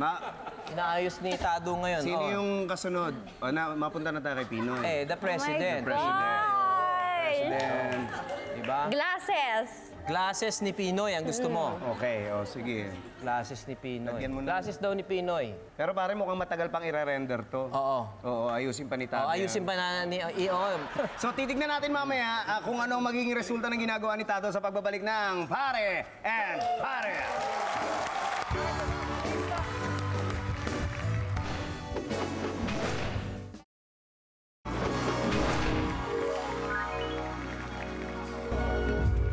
Inaayos ni Tado ngayon. Sino yung kasunod? Mapunta na tayo kay Pinoy. The President. President. Diba? Glasses. Glasses ni Pinoy ang gusto mo. Okay, sige. Glasses ni Pinoy. Lagyan mo na. Glasses daw ni Pinoy. Pero pare mukhang matagal pang i-render to. Oo. Oo, ayusin pa ni Tado. Ayusin pa na ni... So titignan natin mamaya kung ano ang magiging resulta ng ginagawa ni Tado sa pagbabalik ng Pare and Pare.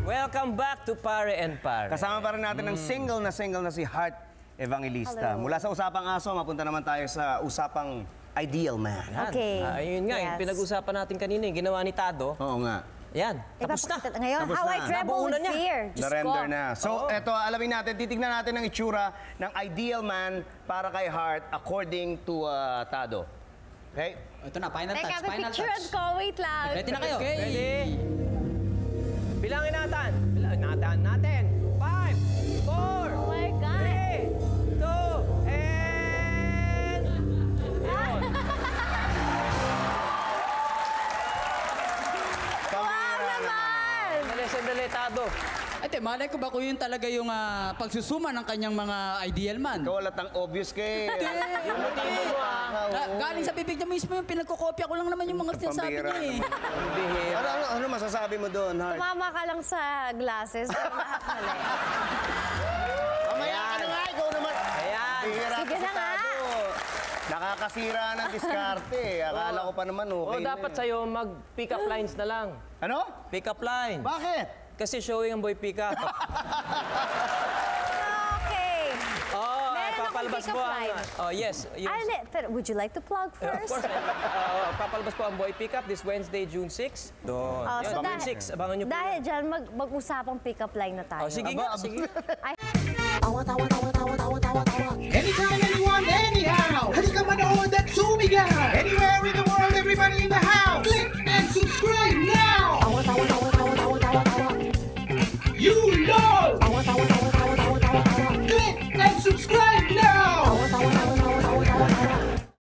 Welcome back to Pare and Pare. Kasama pa rin natin ng single na si Heart Evangelista. Hello. Mula sa Usapang Aso, mapunta naman tayo sa Usapang Ideal Man. Okay. Ayun nga, yung Yes. pinag-usapan natin kanina, yung ginawa ni Tado. Oo nga. Yan, tapos na. Ngayon, Tapos how na. I Tremble Nabuunan with niya. Fear. Diyos Na-render ko. na. So, eto, alamin natin, titignan natin ang itsura ng Ideal Man para kay Heart according to Tado. Okay? Ito na, final Teka, touch, may final picture touch. ko. Wait lang. Ready na kayo? Ready? Bilangin natin. Bilangin natin. 5, 4, Oh my God. 3, 2, and... Yun. Wow naman! Sandali, Tado. Ate, malay ko ba kung yun talaga yung pagsusuma ng kanyang mga ideal man? Ikaw walatang obvious kay... Galing sa bibig niya mismo yung pinagkokopya ko lang naman yung mga sinasabi Pambira niya eh. Bihira. Ano masasabi mo doon, Heart? Tumama ka lang sa glasses. Lahat mali. Mamaya ka na nga, ikaw naman. Ayan. Bihira Sige ka na sa nga. Tado. Nakakasira ng diskarte. Akala ko pa naman okay na Dapat eh. sa'yo mag-pick up lines na lang. Ano? Pick up line. Bakit? Kasi showing ang boy pick up. Okay. Meron akong Papalabas pick-up po ang... line. Yes. Pero would you like to plug Of first? course. Papalabas po ang boy pick up this Wednesday, June 6. Doon. Oh, Yun, so June 6. Abangan nyo po. Dahil dyan, mag-usapang pick-up line na tayo. Sige nga, sige. Ay, Anytime, anywhere.